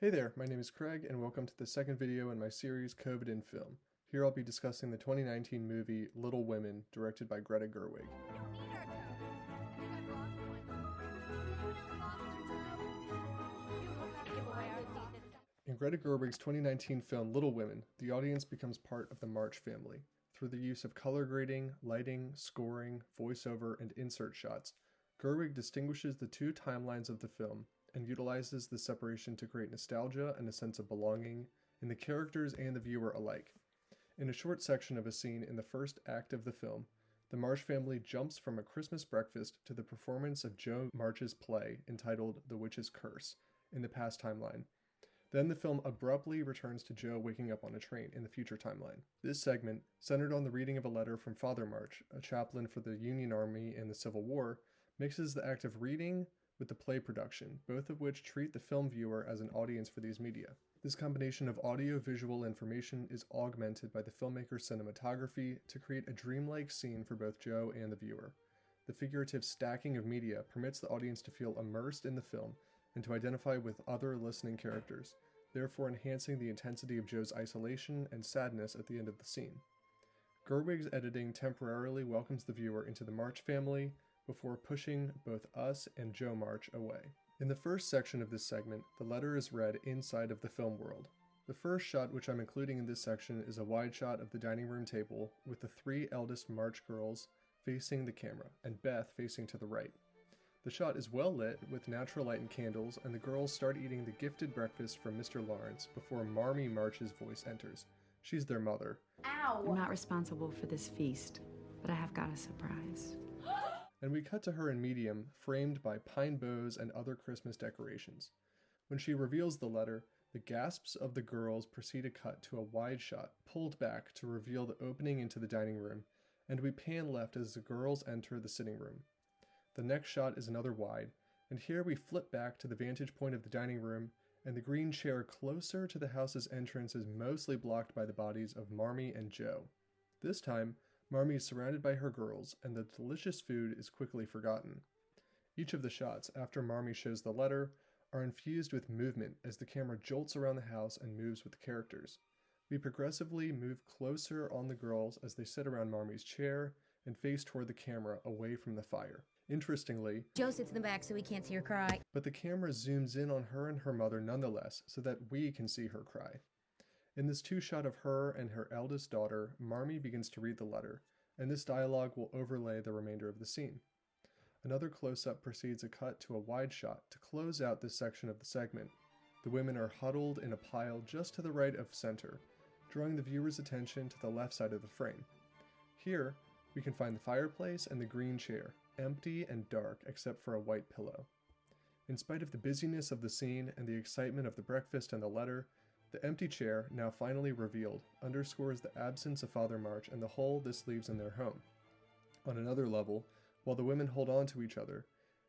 Hey there, my name is Craig, and welcome to the second video in my series COVID in Film. Here I'll be discussing the 2019 movie Little Women, directed by Greta Gerwig. We don't need our toes. I think I've lost one. Anyone else lost your toe? You will have to give away our seat. In Greta Gerwig's 2019 film Little Women, the audience becomes part of the March family. Through the use of color grading, lighting, scoring, voiceover, and insert shots, Gerwig distinguishes the two timelines of the film and utilizes the separation to create nostalgia and a sense of belonging in the characters and the viewer alike. In a short section of a scene in the first act of the film, the March family jumps from a Christmas breakfast to the performance of Jo March's play entitled The Witch's Curse in the past timeline. Then the film abruptly returns to Jo waking up on a train in the future timeline. This segment, centered on the reading of a letter from Father March, a chaplain for the Union Army in the Civil War, mixes the act of reading with the play production, both of which treat the film viewer as an audience for these media. This combination of audio-visual information is augmented by the filmmaker's cinematography to create a dreamlike scene for both Jo and the viewer. The figurative stacking of media permits the audience to feel immersed in the film and to identify with other listening characters, therefore enhancing the intensity of Jo's isolation and sadness at the end of the scene. Gerwig's editing temporarily welcomes the viewer into the March family before pushing both us and Jo March away. In the first section of this segment, the letter is read inside of the film world. The first shot which I'm including in this section is a wide shot of the dining room table with the three eldest March girls facing the camera and Beth facing to the right. The shot is well lit with natural light and candles, and the girls start eating the gifted breakfast from Mr. Lawrence before Marmee March's voice enters. She's their mother. Ow! I'm not responsible for this feast, but I have got a surprise. And we cut to her in medium, framed by pine boughs and other Christmas decorations. When she reveals the letter, the gasps of the girls precede a cut to a wide shot, pulled back to reveal the opening into the dining room, and we pan left as the girls enter the sitting room. The next shot is another wide, and here we flip back to the vantage point of the dining room, and the green chair closer to the house's entrance is mostly blocked by the bodies of Marmee and Jo. This time, Marmee is surrounded by her girls, and the delicious food is quickly forgotten. Each of the shots, after Marmee shows the letter, are infused with movement as the camera jolts around the house and moves with the characters. We progressively move closer on the girls as they sit around Marmee's chair and face toward the camera away from the fire. Interestingly, Jo sits in the back so we can't see her cry. but the camera zooms in on her and her mother nonetheless so that we can see her cry. In this two-shot of her and her eldest daughter, Marmee begins to read the letter, and this dialogue will overlay the remainder of the scene. Another close-up precedes a cut to a wide shot to close out this section of the segment. The women are huddled in a pile just to the right of center, drawing the viewer's attention to the left side of the frame. Here, we can find the fireplace and the green chair, empty and dark except for a white pillow. In spite of the busyness of the scene and the excitement of the breakfast and the letter, the empty chair, now finally revealed, underscores the absence of Father March and the hole this leaves in their home. On another level, while the women hold on to each other,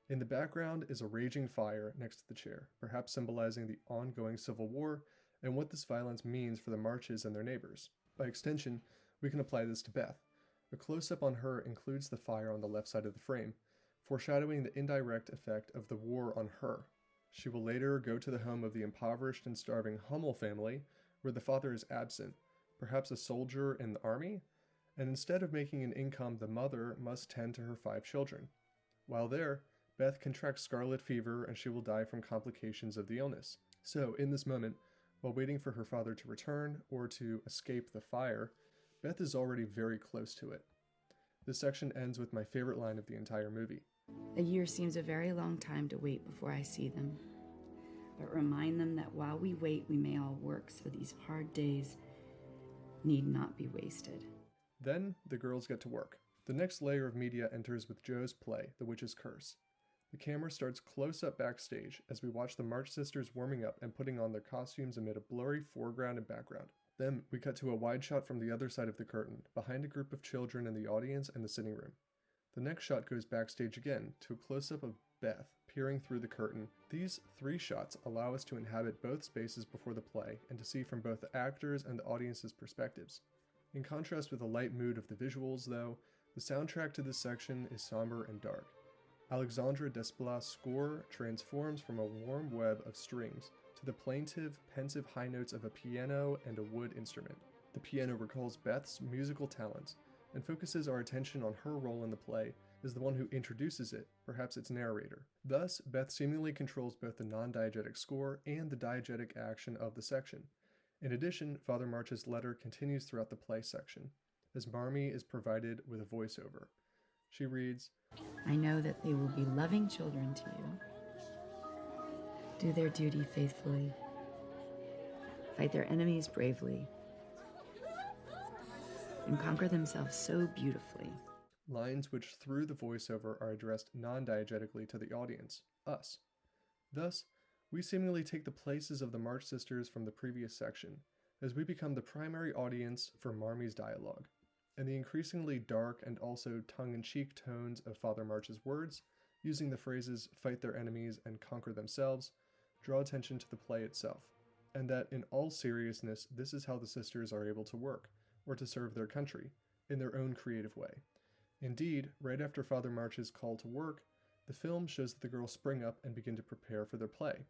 in the background is a raging fire next to the chair, perhaps symbolizing the ongoing civil war and what this violence means for the Marches and their neighbors. By extension, we can apply this to Beth. A close-up on her includes the fire on the left side of the frame, foreshadowing the indirect effect of the war on her. She will later go to the home of the impoverished and starving Hummel family, where the father is absent, perhaps a soldier in the army, and instead of making an income, the mother must tend to her 5 children. While there, Beth contracts scarlet fever and she will die from complications of the illness. So, in this moment, while waiting for her father to return or to escape the fire, Beth is already very close to it. This section ends with my favorite line of the entire movie. A year seems a very long time to wait before I see them. But remind them that while we wait, we may all work, so these hard days need not be wasted. Then, the girls get to work. The next layer of media enters with Jo's play, The Witch's Curse. The camera starts close up backstage as we watch the March sisters warming up and putting on their costumes amid a blurry foreground and background. Then, we cut to a wide shot from the other side of the curtain, behind a group of children in the audience and the sitting room. The next shot goes backstage again, to a close-up of Beth peering through the curtain. These 3 shots allow us to inhabit both spaces before the play and to see from both the actors and the audience's perspectives. In contrast with the light mood of the visuals, though, the soundtrack to this section is somber and dark. Alexandre Desplat's score transforms from a warm web of strings to to the plaintive, pensive high notes of a piano and a wood instrument. The piano recalls Beth's musical talents and focuses our attention on her role in the play as the one who introduces it, perhaps its narrator. Thus, Beth seemingly controls both the non-diegetic score and the diegetic action of the section. In addition, Father March's letter continues throughout the play section, as Marmee is provided with a voiceover. She reads, I know that they will be loving children to you, do their duty faithfully, fight their enemies bravely, and conquer themselves so beautifully. lines which through the voiceover are addressed non-diegetically to the audience, us. Thus, we seemingly take the places of the March sisters from the previous section, as we become the primary audience for Marmee's dialogue, and the increasingly dark and also tongue-in-cheek tones of Father March's words, using the phrases fight their enemies and conquer themselves, draw attention to the play itself, and that in all seriousness this is how the sisters are able to work, or to serve their country, in their own creative way. Indeed, right after Father March's call to work, the film shows that the girls spring up and begin to prepare for their play.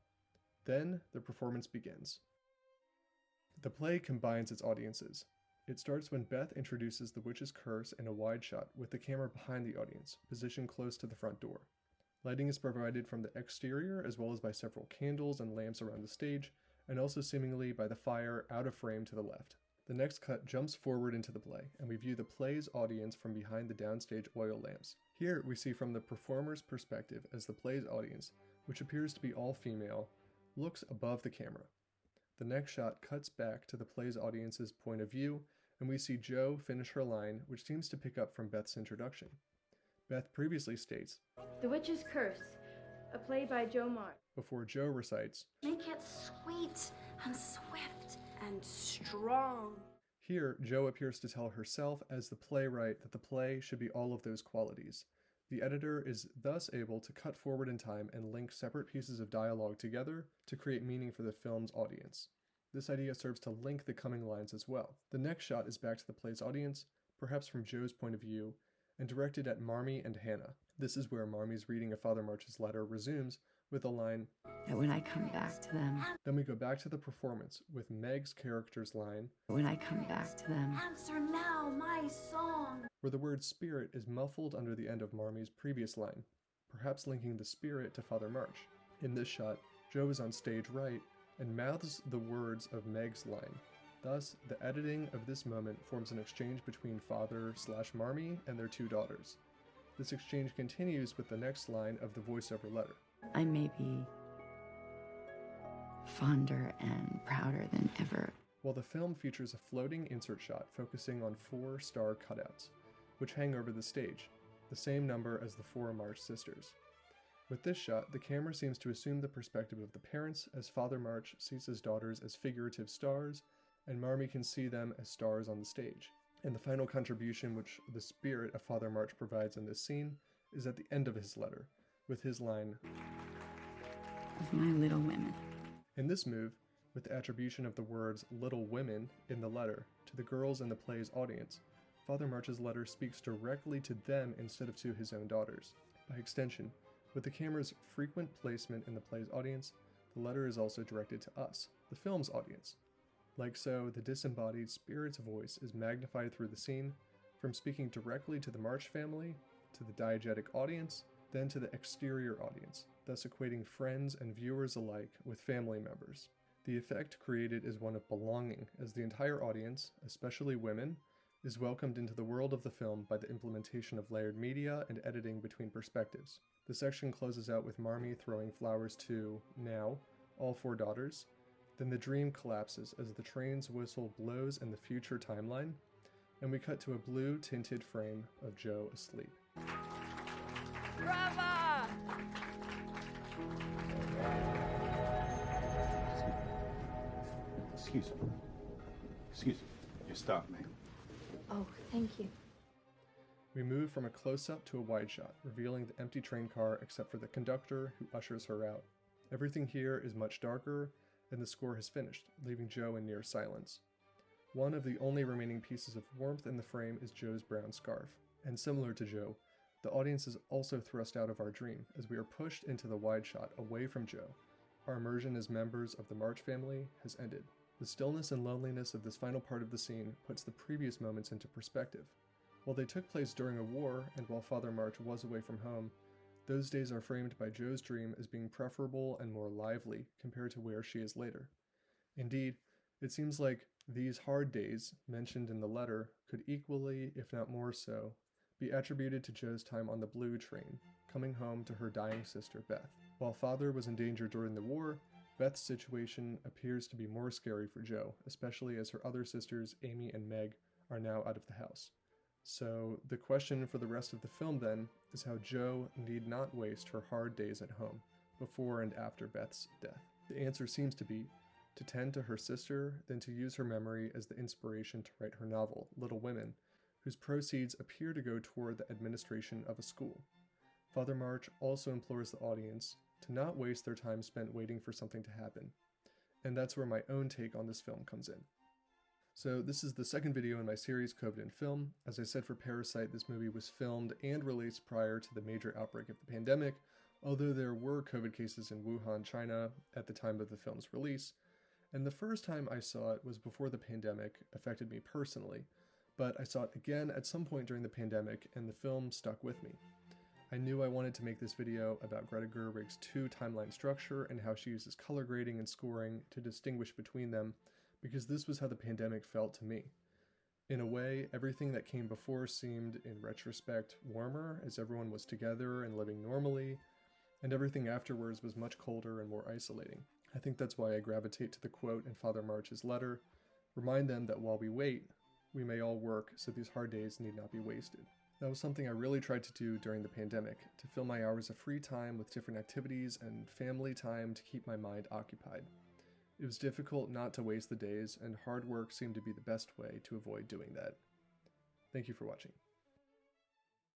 Then, the performance begins. The play combines its audiences. It starts when Beth introduces the witch's curse in a wide shot with the camera behind the audience, positioned close to the front door. Lighting is provided from the exterior as well as by several candles and lamps around the stage, and also seemingly by the fire out of frame to the left. The next cut jumps forward into the play, and we view the play's audience from behind the downstage oil lamps. Here we see from the performer's perspective as the play's audience, which appears to be all female, looks above the camera. The next shot cuts back to the play's audience's point of view, and we see Jo finish her line, which seems to pick up from Beth's introduction. Beth previously states, The Witch's Curse, a play by Joe March. before Jo recites, Make it sweet and swift and strong. Here, Jo appears to tell herself as the playwright that the play should be all of those qualities. The editor is thus able to cut forward in time and link separate pieces of dialogue together to create meaning for the film's audience. This idea serves to link the coming lines as well. The next shot is back to the play's audience, perhaps from Jo's point of view, and directed at Marmee and Hannah. This is where Marmee's reading of Father March's letter resumes with the line, That when I come back to them, Then we go back to the performance with Meg's character's line, when I come back to them, Answer now my song. where the word spirit is muffled under the end of Marmee's previous line, perhaps linking the spirit to Father March. In this shot, Jo is on stage right and mouths the words of Meg's line. Thus, the editing of this moment forms an exchange between Father/Marmee and their two daughters. This exchange continues with the next line of the voiceover letter. I may be fonder and prouder than ever. While the film features a floating insert shot focusing on 4 star cutouts, which hang over the stage, the same number as the 4 March sisters. With this shot, the camera seems to assume the perspective of the parents as Father March sees his daughters as figurative stars, and Marmee can see them as stars on the stage. And the final contribution which the spirit of Father March provides in this scene is at the end of his letter, with his line, Of my little women. In this move, with the attribution of the words little women in the letter to the girls in the play's audience, Father March's letter speaks directly to them instead of to his own daughters. By extension, with the camera's frequent placement in the play's audience, the letter is also directed to us, the film's audience. Like so, the disembodied spirit's voice is magnified through the scene, from speaking directly to the March family, to the diegetic audience, then to the exterior audience, thus equating friends and viewers alike with family members. The effect created is one of belonging, as the entire audience, especially women, is welcomed into the world of the film by the implementation of layered media and editing between perspectives. The section closes out with Marmee throwing flowers to, now, all 4 daughters. Then the dream collapses as the train's whistle blows in the future timeline, and we cut to a blue tinted frame of Jo asleep. Brava! Excuse me. Excuse me. You stop, ma'am. Oh, thank you. We move from a close-up to a wide shot, revealing the empty train car except for the conductor who ushers her out. Everything here is much darker, and the score has finished, leaving Jo in near silence. One of the only remaining pieces of warmth in the frame is Jo's brown scarf, and similar to Jo, the audience is also thrust out of our dream as we are pushed into the wide shot away from Jo, Our immersion as members of the March family has ended. The stillness and loneliness of this final part of the scene puts the previous moments into perspective. While they took place during a war and while Father March was away from home, those days are framed by Jo's dream as being preferable and more lively compared to where she is later. Indeed, it seems like these hard days, mentioned in the letter, could equally, if not more so, be attributed to Jo's time on the Blue train, coming home to her dying sister Beth. While Father was in danger during the war, Beth's situation appears to be more scary for Jo, especially as her other sisters, Amy and Meg, are now out of the house. So the question for the rest of the film then is how Jo need not waste her hard days at home, before and after Beth's death. The answer seems to be to tend to her sister, then to use her memory as the inspiration to write her novel, Little Women, whose proceeds appear to go toward the administration of a school. Father March also implores the audience to not waste their time spent waiting for something to happen. And that's where my own take on this film comes in. So this is the second video in my series, COVID in Film. As I said for Parasite, this movie was filmed and released prior to the major outbreak of the pandemic, although there were COVID cases in Wuhan, China at the time of the film's release. And the first time I saw it was before the pandemic affected me personally, but I saw it again at some point during the pandemic and the film stuck with me. I knew I wanted to make this video about Greta Gerwig's two-timeline structure and how she uses color grading and scoring to distinguish between them, because this was how the pandemic felt to me. In a way, everything that came before seemed, in retrospect, warmer as everyone was together and living normally, and everything afterwards was much colder and more isolating. I think that's why I gravitate to the quote in Father March's letter, "Remind them that while we wait, we may all work, so these hard days need not be wasted." That was something I really tried to do during the pandemic, to fill my hours of free time with different activities and family time to keep my mind occupied. It was difficult not to waste the days, and hard work seemed to be the best way to avoid doing that. Thank you for watching.